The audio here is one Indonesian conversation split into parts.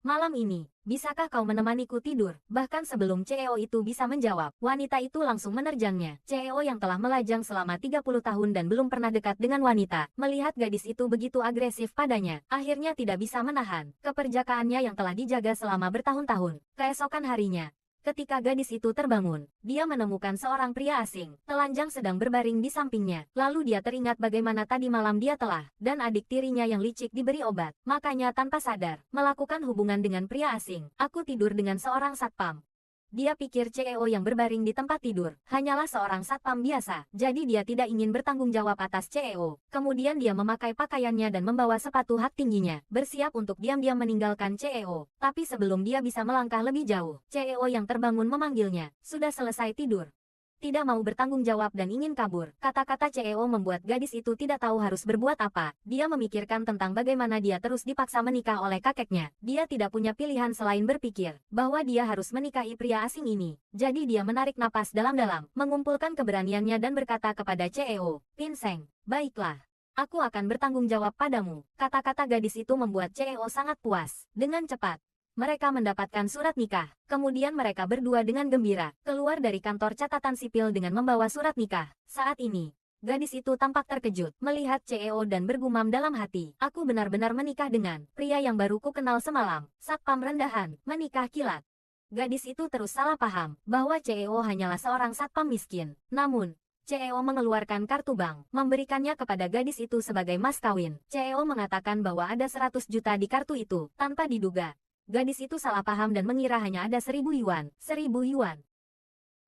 Malam ini, bisakah kau menemaniku tidur? Bahkan sebelum CEO itu bisa menjawab, wanita itu langsung menerjangnya. CEO yang telah melajang selama 30 tahun dan belum pernah dekat dengan wanita, melihat gadis itu begitu agresif padanya, akhirnya tidak bisa menahan keperjakaannya yang telah dijaga selama bertahun-tahun. Keesokan harinya, ketika gadis itu terbangun, dia menemukan seorang pria asing, telanjang sedang berbaring di sampingnya. Lalu dia teringat bagaimana tadi malam dia telah, dan adik tirinya yang licik diberi obat. Makanya tanpa sadar, melakukan hubungan dengan pria asing. Aku tidur dengan seorang satpam. Dia pikir CEO yang berbaring di tempat tidur hanyalah seorang satpam biasa, jadi dia tidak ingin bertanggung jawab atas CEO. Kemudian dia memakai pakaiannya dan membawa sepatu hak tingginya, bersiap untuk diam-diam meninggalkan CEO. Tapi sebelum dia bisa melangkah lebih jauh, CEO yang terbangun memanggilnya, "Sudah selesai tidur?" Tidak mau bertanggung jawab dan ingin kabur. Kata-kata CEO membuat gadis itu tidak tahu harus berbuat apa. Dia memikirkan tentang bagaimana dia terus dipaksa menikah oleh kakeknya. Dia tidak punya pilihan selain berpikir bahwa dia harus menikahi pria asing ini. Jadi dia menarik napas dalam-dalam, mengumpulkan keberaniannya dan berkata kepada CEO, "Pinseng, baiklah. Aku akan bertanggung jawab padamu." Kata-kata gadis itu membuat CEO sangat puas. Dengan cepat, mereka mendapatkan surat nikah. Kemudian mereka berdua dengan gembira keluar dari kantor catatan sipil dengan membawa surat nikah. Saat ini, gadis itu tampak terkejut melihat CEO dan bergumam dalam hati, "Aku benar-benar menikah dengan pria yang baru ku kenal semalam. Satpam rendahan, menikah kilat." Gadis itu terus salah paham bahwa CEO hanyalah seorang satpam miskin. Namun, CEO mengeluarkan kartu bank, memberikannya kepada gadis itu sebagai mas kawin. CEO mengatakan bahwa ada 100 juta di kartu itu, tanpa diduga. Gadis itu salah paham dan mengira hanya ada 1.000 yuan. 1.000 yuan.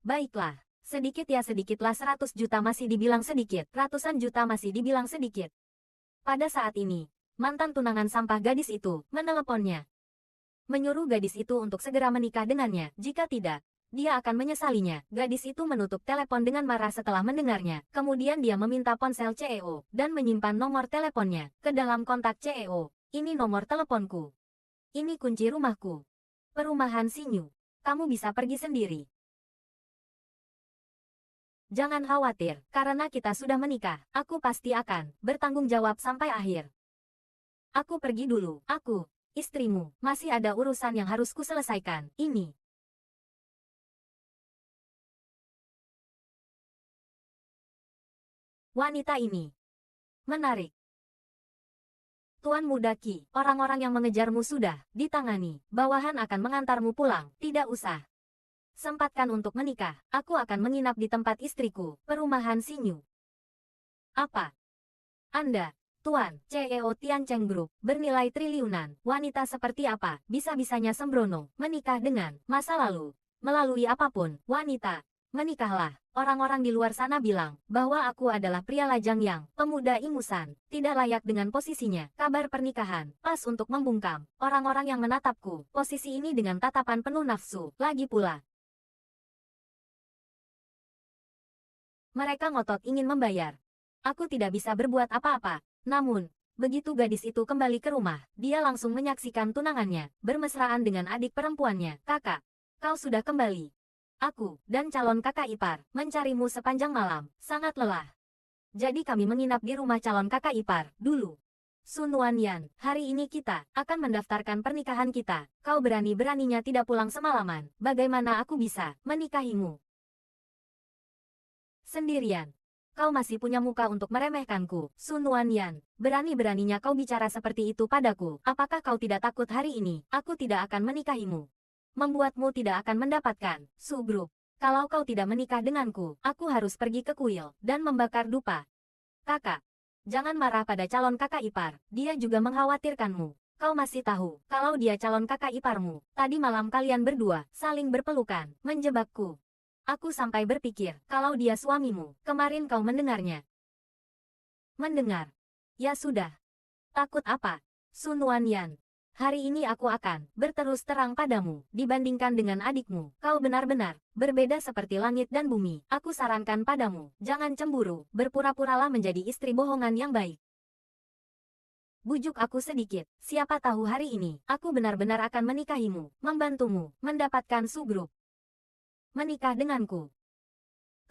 Baiklah, sedikit ya sedikitlah 100 juta masih dibilang sedikit, ratusan juta masih dibilang sedikit. Pada saat ini, mantan tunangan sampah gadis itu meneleponnya. Menyuruh gadis itu untuk segera menikah dengannya, jika tidak, dia akan menyesalinya. Gadis itu menutup telepon dengan marah setelah mendengarnya. Kemudian dia meminta ponsel CEO dan menyimpan nomor teleponnya ke dalam kontak CEO. "Ini nomor teleponku. Ini kunci rumahku. Perumahan Sinyu. Kamu bisa pergi sendiri. Jangan khawatir, karena kita sudah menikah. Aku pasti akan bertanggung jawab sampai akhir. Aku pergi dulu. Aku, istrimu, masih ada urusan yang harus kuselesaikan. Ini." Wanita ini menarik. "Tuan Muda Qi, orang-orang yang mengejarmu sudah ditangani. Bawahan akan mengantarmu pulang. Tidak usah sempatkan untuk menikah. Aku akan menginap di tempat istriku, perumahan Sinyu." "Apa? Anda, Tuan, CEO Tiancheng Group, bernilai triliunan. Wanita seperti apa bisa-bisanya sembrono menikah dengan masa lalu? Melalui apapun, wanita, menikahlah." Orang-orang di luar sana bilang bahwa aku adalah pria lajang yang pemuda ingusan, tidak layak dengan posisinya. Kabar pernikahan, pas untuk membungkam. Orang-orang yang menatapku, posisi ini dengan tatapan penuh nafsu. Lagi pula, mereka ngotot ingin membayar. Aku tidak bisa berbuat apa-apa. Namun, begitu gadis itu kembali ke rumah, dia langsung menyaksikan tunangannya bermesraan dengan adik perempuannya. "Kakak, kau sudah kembali. Aku dan calon kakak ipar mencarimu sepanjang malam, sangat lelah. Jadi kami menginap di rumah calon kakak ipar dulu. Sun Wanyan, hari ini kita akan mendaftarkan pernikahan kita. Kau berani-beraninya tidak pulang semalaman. Bagaimana aku bisa menikahimu sendirian? Kau masih punya muka untuk meremehkanku, Sun Wanyan. Berani-beraninya kau bicara seperti itu padaku. Apakah kau tidak takut hari ini aku tidak akan menikahimu? Membuatmu tidak akan mendapatkan sugruk. Kalau kau tidak menikah denganku, aku harus pergi ke kuil dan membakar dupa." "Kakak, jangan marah pada calon kakak ipar. Dia juga mengkhawatirkanmu. Kau masih tahu kalau dia calon kakak iparmu. Tadi malam kalian berdua saling berpelukan, menjebakku. Aku sampai berpikir kalau dia suamimu. Kemarin kau mendengarnya." "Mendengar? Ya sudah. Takut apa, Sun Wanyan? Hari ini aku akan berterus terang padamu. Dibandingkan dengan adikmu, kau benar-benar berbeda seperti langit dan bumi. Aku sarankan padamu, jangan cemburu. Berpura-puralah menjadi istri bohongan yang baik. Bujuk aku sedikit. Siapa tahu hari ini aku benar-benar akan menikahimu, membantumu mendapatkan sugruk. Menikah denganku.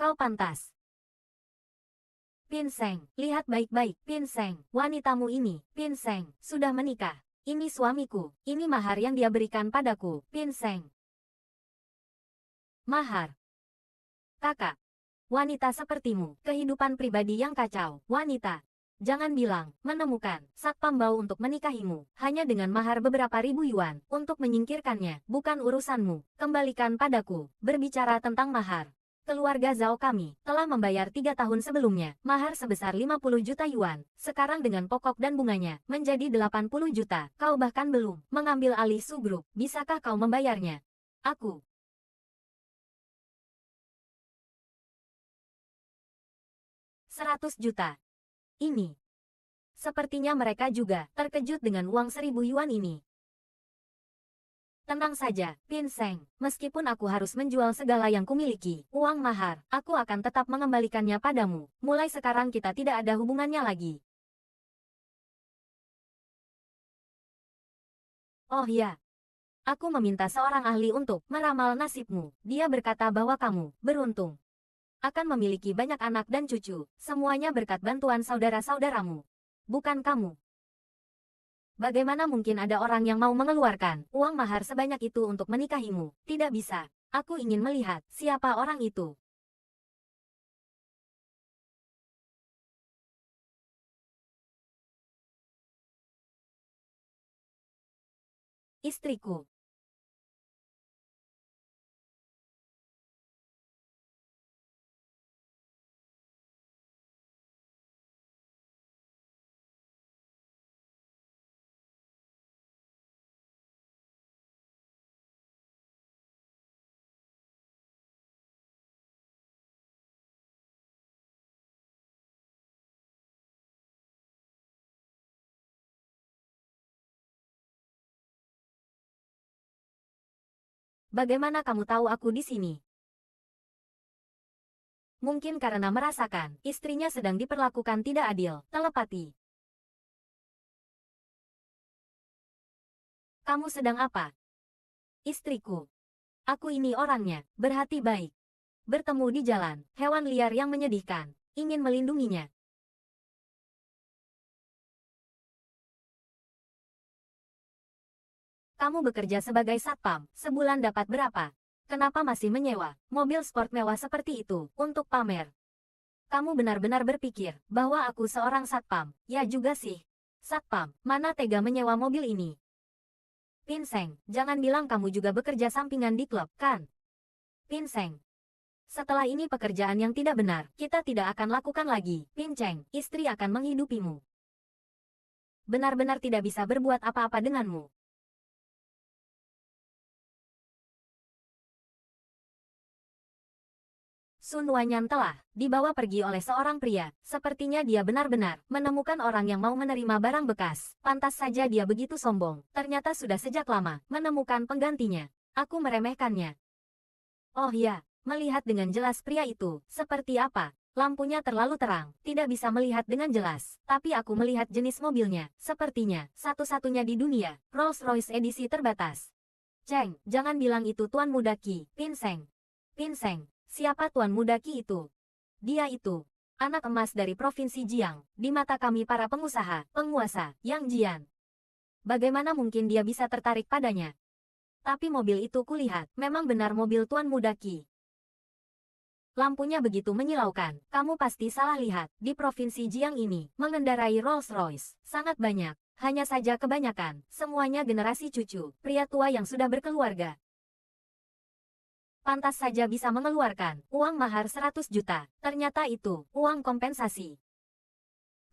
Kau pantas." "Pinseng, lihat baik-baik. Pinseng, wanitamu ini, Pinseng, sudah menikah. Ini suamiku. Ini mahar yang dia berikan padaku. Pinseng. Mahar. Kakak. Wanita sepertimu. Kehidupan pribadi yang kacau. Wanita. Jangan bilang, menemukan, satpam bau untuk menikahimu, hanya dengan mahar beberapa ribu yuan, untuk menyingkirkannya, bukan urusanmu, kembalikan padaku, berbicara tentang mahar. Keluarga Zhao kami, telah membayar 3 tahun sebelumnya, mahar sebesar 50 juta yuan, sekarang dengan pokok dan bunganya, menjadi 80 juta, kau bahkan belum, mengambil alih Su Group, bisakah kau membayarnya? Aku. 100 juta. Ini. Sepertinya mereka juga terkejut dengan uang 1000 yuan ini. Tenang saja, Pinseng. Meskipun aku harus menjual segala yang kumiliki, uang mahar, aku akan tetap mengembalikannya padamu. Mulai sekarang kita tidak ada hubungannya lagi. Oh ya, aku meminta seorang ahli untuk meramal nasibmu. Dia berkata bahwa kamu beruntung akan memiliki banyak anak dan cucu, semuanya berkat bantuan saudara-saudaramu. Bukan kamu. Bagaimana mungkin ada orang yang mau mengeluarkan uang mahar sebanyak itu untuk menikahimu? Tidak bisa. Aku ingin melihat siapa orang itu. Istriku. Bagaimana kamu tahu aku di sini? Mungkin karena merasakan istrinya sedang diperlakukan tidak adil, telepati. Kamu sedang apa? Istriku. Aku ini orangnya, berhati baik. Bertemu di jalan, hewan liar yang menyedihkan, ingin melindunginya. Kamu bekerja sebagai satpam, sebulan dapat berapa? Kenapa masih menyewa mobil sport mewah seperti itu untuk pamer? Kamu benar-benar berpikir bahwa aku seorang satpam? Ya juga sih. Satpam, mana tega menyewa mobil ini? Pinseng, jangan bilang kamu juga bekerja sampingan di klub, kan? Pinseng. Setelah ini pekerjaan yang tidak benar, kita tidak akan lakukan lagi. Pinceng, istri akan menghidupimu. Benar-benar tidak bisa berbuat apa-apa denganmu. Sun Wanyan telah dibawa pergi oleh seorang pria. Sepertinya dia benar-benar menemukan orang yang mau menerima barang bekas. Pantas saja dia begitu sombong. Ternyata sudah sejak lama menemukan penggantinya. Aku meremehkannya. Oh ya, melihat dengan jelas pria itu. Seperti apa? Lampunya terlalu terang, tidak bisa melihat dengan jelas. Tapi aku melihat jenis mobilnya. Sepertinya satu-satunya di dunia. Rolls-Royce edisi terbatas. Cheng, jangan bilang itu Tuan Muda Qi. Pinseng. Pinseng. Siapa Tuan Muda Qi itu? Dia itu, anak emas dari Provinsi Jiang, di mata kami para pengusaha, penguasa, Yang Jian. Bagaimana mungkin dia bisa tertarik padanya? Tapi mobil itu kulihat, memang benar mobil Tuan Muda Qi. Lampunya begitu menyilaukan, kamu pasti salah lihat, di Provinsi Jiang ini, mengendarai Rolls-Royce, sangat banyak. Hanya saja kebanyakan, semuanya generasi cucu, pria tua yang sudah berkeluarga. Pantas saja bisa mengeluarkan uang mahar 100 juta. Ternyata itu uang kompensasi.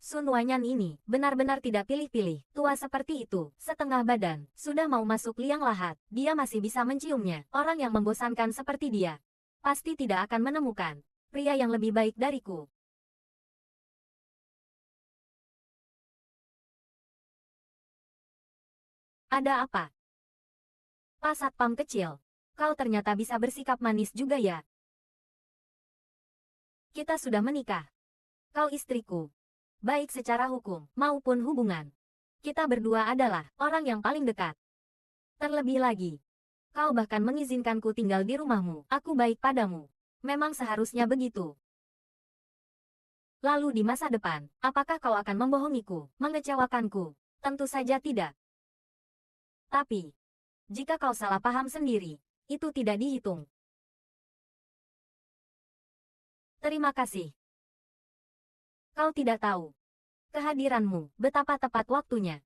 Sun Wanyan ini benar-benar tidak pilih-pilih. Tua seperti itu, setengah badan, sudah mau masuk liang lahat. Dia masih bisa menciumnya. Orang yang membosankan seperti dia pasti tidak akan menemukan pria yang lebih baik dariku. Ada apa? Pak Satpam kecil, kau ternyata bisa bersikap manis juga ya. Kita sudah menikah. Kau istriku. Baik secara hukum maupun hubungan. Kita berdua adalah orang yang paling dekat. Terlebih lagi, kau bahkan mengizinkanku tinggal di rumahmu. Aku baik padamu. Memang seharusnya begitu. Lalu di masa depan, apakah kau akan membohongiku, mengecewakanku? Tentu saja tidak. Tapi, jika kau salah paham sendiri, itu tidak dihitung. Terima kasih. Kau tidak tahu. Kehadiranmu betapa tepat waktunya.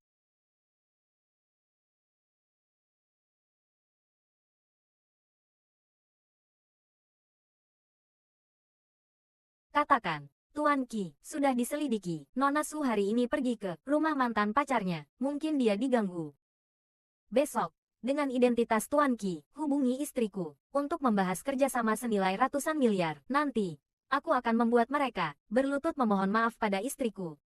Katakan, Tuan Qi, sudah diselidiki. Nona Su hari ini pergi ke rumah mantan pacarnya. Mungkin dia diganggu. Besok, dengan identitas Tuan Qi, hubungi istriku untuk membahas kerjasama senilai ratusan miliar. Nanti, aku akan membuat mereka berlutut memohon maaf pada istriku.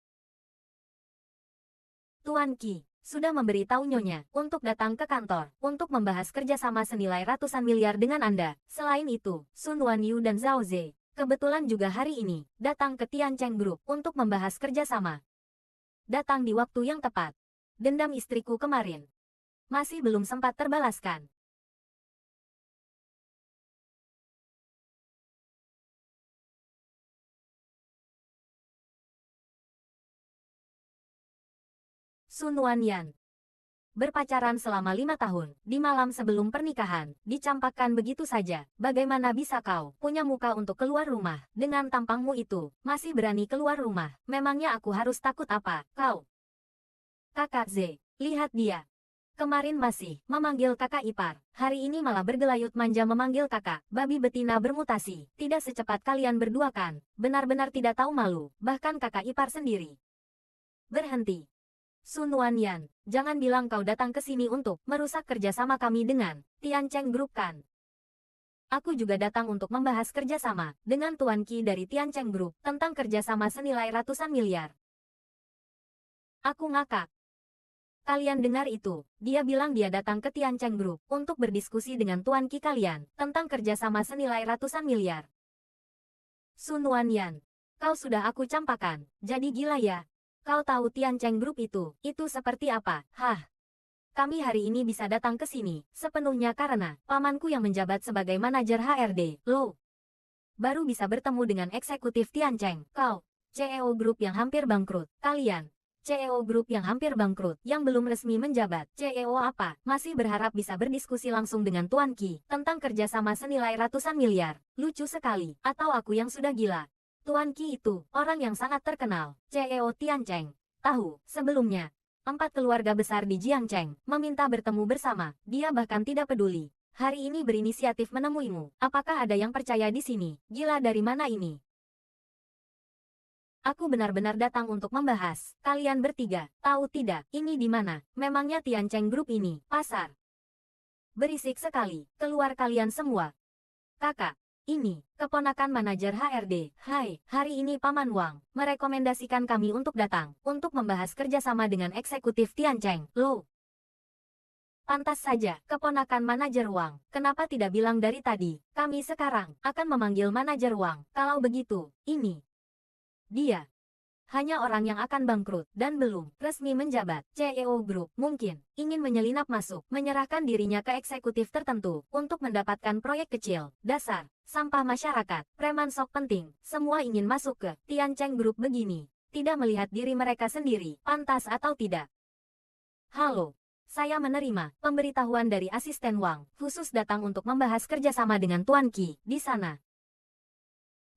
Tuan Qi sudah memberitahu Nyonya untuk datang ke kantor untuk membahas kerjasama senilai ratusan miliar dengan Anda. Selain itu, Sun Wanyu dan Zhao Ze kebetulan juga hari ini datang ke Tiancheng Group untuk membahas kerjasama. Datang di waktu yang tepat. Dendam istriku kemarin masih belum sempat terbalaskan. Sun Wanyan berpacaran selama 5 tahun, di malam sebelum pernikahan, dicampakkan begitu saja. Bagaimana bisa kau punya muka untuk keluar rumah? Dengan tampangmu itu, masih berani keluar rumah. Memangnya aku harus takut apa? Kau? Kakak Z, lihat dia. Kemarin masih memanggil kakak ipar. Hari ini malah bergelayut manja memanggil kakak. Babi betina bermutasi. Tidak secepat kalian berdua kan? Benar-benar tidak tahu malu. Bahkan kakak ipar sendiri. Berhenti. Sun Wanyan, jangan bilang kau datang ke sini untuk merusak kerjasama kami dengan Tiancheng Group kan? Aku juga datang untuk membahas kerjasama dengan Tuan Qi dari Tiancheng Group tentang kerjasama senilai ratusan miliar. Aku ngakak. Kalian dengar itu? Dia bilang dia datang ke Tiancheng Group untuk berdiskusi dengan Tuan Qi kalian tentang kerjasama senilai ratusan miliar. Sun Wanyan, kau sudah aku campakan, jadi gila ya? Kau tahu Tiancheng Group itu seperti apa? Hah? Kami hari ini bisa datang ke sini, sepenuhnya karena pamanku yang menjabat sebagai manajer HRD, Lo. Baru bisa bertemu dengan eksekutif Tiancheng. Kau, CEO Group yang hampir bangkrut. Kalian, CEO Group yang hampir bangkrut, yang belum resmi menjabat. CEO apa? Masih berharap bisa berdiskusi langsung dengan Tuan Qi tentang kerjasama senilai ratusan miliar. Lucu sekali. Atau aku yang sudah gila? Tuan Qi itu orang yang sangat terkenal, CEO Tiancheng. Tahu, sebelumnya, 4 keluarga besar di Jiangcheng meminta bertemu bersama. Dia bahkan tidak peduli. Hari ini berinisiatif menemuimu. Apakah ada yang percaya di sini? Gila dari mana ini? Aku benar-benar datang untuk membahas. Kalian bertiga, tahu tidak, ini di mana? Memangnya Tiancheng Group ini, pasar? Berisik sekali, keluar kalian semua. Kakak. Ini, keponakan manajer HRD. Hai, hari ini Paman Wang merekomendasikan kami untuk datang, untuk membahas kerjasama dengan eksekutif Tiancheng. Lo. Pantas saja, keponakan manajer Wang. Kenapa tidak bilang dari tadi? Kami sekarang akan memanggil manajer Wang. Kalau begitu, ini. Dia. Hanya orang yang akan bangkrut dan belum resmi menjabat. CEO Group mungkin ingin menyelinap masuk, menyerahkan dirinya ke eksekutif tertentu untuk mendapatkan proyek kecil. Dasar, sampah masyarakat, preman sok penting, semua ingin masuk ke Tiancheng Group begini. Tidak melihat diri mereka sendiri, pantas atau tidak. Halo, saya menerima pemberitahuan dari asisten Wang, khusus datang untuk membahas kerjasama dengan Tuan Qi di sana.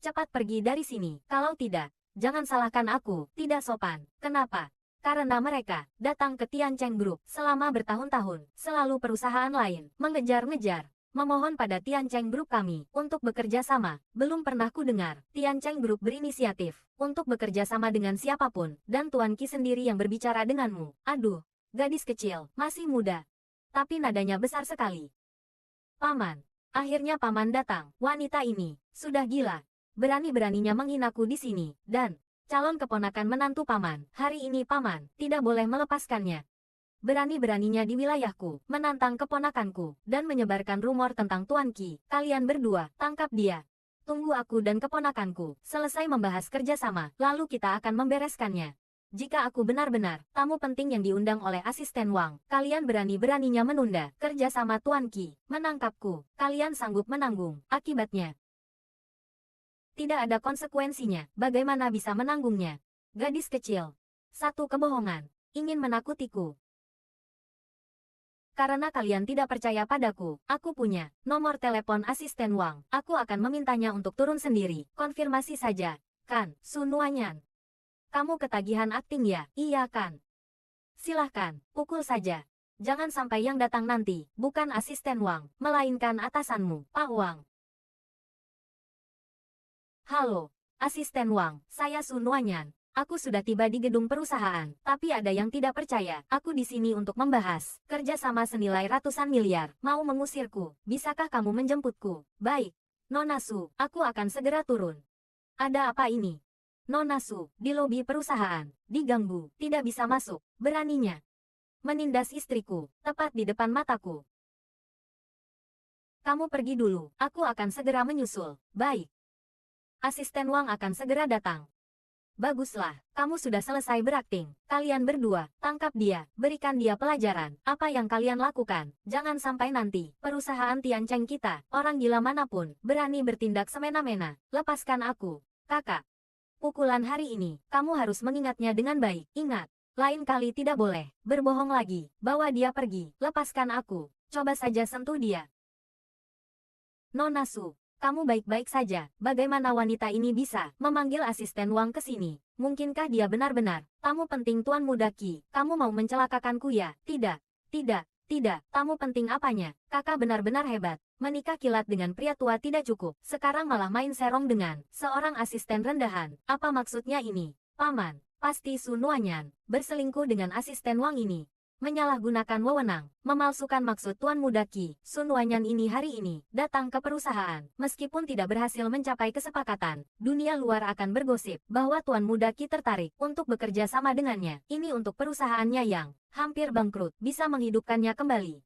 Cepat pergi dari sini, kalau tidak. Jangan salahkan aku, tidak sopan. Kenapa? Karena mereka datang ke Tiancheng Group selama bertahun-tahun. Selalu perusahaan lain mengejar-ngejar, memohon pada Tiancheng Group kami untuk bekerja sama. Belum pernah ku dengar Tiancheng Group berinisiatif untuk bekerja sama dengan siapapun. Dan Tuan Qi sendiri yang berbicara denganmu. Aduh, gadis kecil, masih muda. Tapi nadanya besar sekali. Paman, akhirnya Paman datang. Wanita ini sudah gila. Berani-beraninya menghinaku di sini, dan calon keponakan menantu Paman. Hari ini Paman tidak boleh melepaskannya. Berani-beraninya di wilayahku, menantang keponakanku, dan menyebarkan rumor tentang Tuan Qi. Kalian berdua, tangkap dia. Tunggu aku dan keponakanku selesai membahas kerjasama, lalu kita akan membereskannya. Jika aku benar-benar tamu penting yang diundang oleh asisten Wang, kalian berani-beraninya menunda kerjasama Tuan Qi. Menangkapku, kalian sanggup menanggung akibatnya. Tidak ada konsekuensinya, bagaimana bisa menanggungnya? Gadis kecil. Satu kebohongan, ingin menakutiku. Karena kalian tidak percaya padaku, aku punya nomor telepon asisten Wang. Aku akan memintanya untuk turun sendiri. Konfirmasi saja, kan, Sun Wanyan? Kamu ketagihan akting ya? Iya kan? Silahkan, pukul saja. Jangan sampai yang datang nanti, bukan asisten Wang, melainkan atasanmu, Pak Wang. Halo, asisten Wang, saya Sun Wanyan. Aku sudah tiba di gedung perusahaan, tapi ada yang tidak percaya. Aku di sini untuk membahas kerjasama senilai ratusan miliar. Mau mengusirku, bisakah kamu menjemputku? Baik, Nona Su, aku akan segera turun. Ada apa ini? Nona Su, di lobi perusahaan, diganggu, tidak bisa masuk, beraninya menindas istriku, tepat di depan mataku. Kamu pergi dulu, aku akan segera menyusul. Baik. Asisten Wang akan segera datang. Baguslah, kamu sudah selesai berakting. Kalian berdua, tangkap dia, berikan dia pelajaran. Apa yang kalian lakukan? Jangan sampai nanti, perusahaan Tiancheng kita, orang gila manapun, berani bertindak semena-mena. Lepaskan aku, kakak. Pukulan hari ini, kamu harus mengingatnya dengan baik. Ingat, lain kali tidak boleh berbohong lagi. Bawa dia pergi, lepaskan aku. Coba saja sentuh dia. Nona Su, kamu baik-baik saja. Bagaimana wanita ini bisa memanggil asisten Wang ke sini? Mungkinkah dia benar-benar tamu penting Tuan Muda Qi? Kamu mau mencelakakanku ya? Tidak, tidak, tidak. Tamu penting apanya? Kakak benar-benar hebat. Menikah kilat dengan pria tua tidak cukup. Sekarang malah main serong dengan seorang asisten rendahan. Apa maksudnya ini? Paman, pasti Sun Wanyan berselingkuh dengan asisten Wang ini. Menyalahgunakan wewenang, memalsukan maksud Tuan Muda Qi. Sun Wanyan ini hari ini datang ke perusahaan. Meskipun tidak berhasil mencapai kesepakatan, dunia luar akan bergosip bahwa Tuan Muda Qi tertarik untuk bekerja sama dengannya. Ini untuk perusahaannya yang hampir bangkrut, bisa menghidupkannya kembali.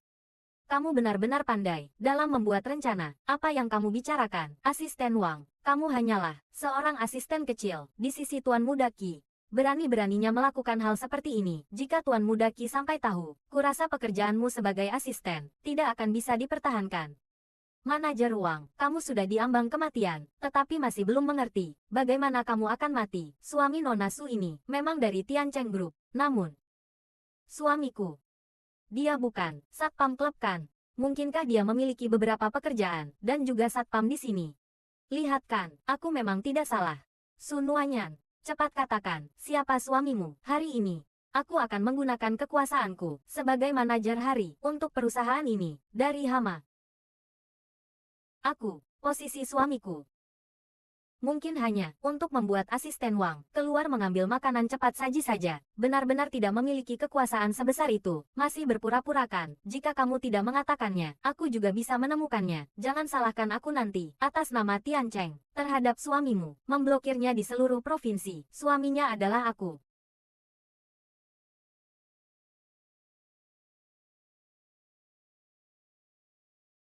Kamu benar-benar pandai dalam membuat rencana. Apa yang kamu bicarakan, asisten Wang? Kamu hanyalah seorang asisten kecil di sisi Tuan Muda Qi. Berani-beraninya melakukan hal seperti ini. Jika Tuan Muda Qi sampai tahu, kurasa pekerjaanmu sebagai asisten tidak akan bisa dipertahankan. Manajer Wang, kamu sudah diambang kematian, tetapi masih belum mengerti bagaimana kamu akan mati. Suami Nona Su ini memang dari Tiancheng Group, namun suamiku, dia bukan satpam klub kan? Mungkinkah dia memiliki beberapa pekerjaan dan juga satpam di sini? Lihat kan, aku memang tidak salah. Sun Wanyan, cepat katakan, siapa suamimu? Hari ini, aku akan menggunakan kekuasaanku sebagai manajer hari untuk perusahaan ini. Dari Hama, aku, posisi suamiku. Mungkin hanya untuk membuat asisten Wang keluar mengambil makanan cepat saji saja. Benar-benar tidak memiliki kekuasaan sebesar itu. Masih berpura-pura kan? Jika kamu tidak mengatakannya, aku juga bisa menemukannya. Jangan salahkan aku nanti atas nama Tiancheng terhadap suamimu. Memblokirnya di seluruh provinsi. Suaminya adalah aku.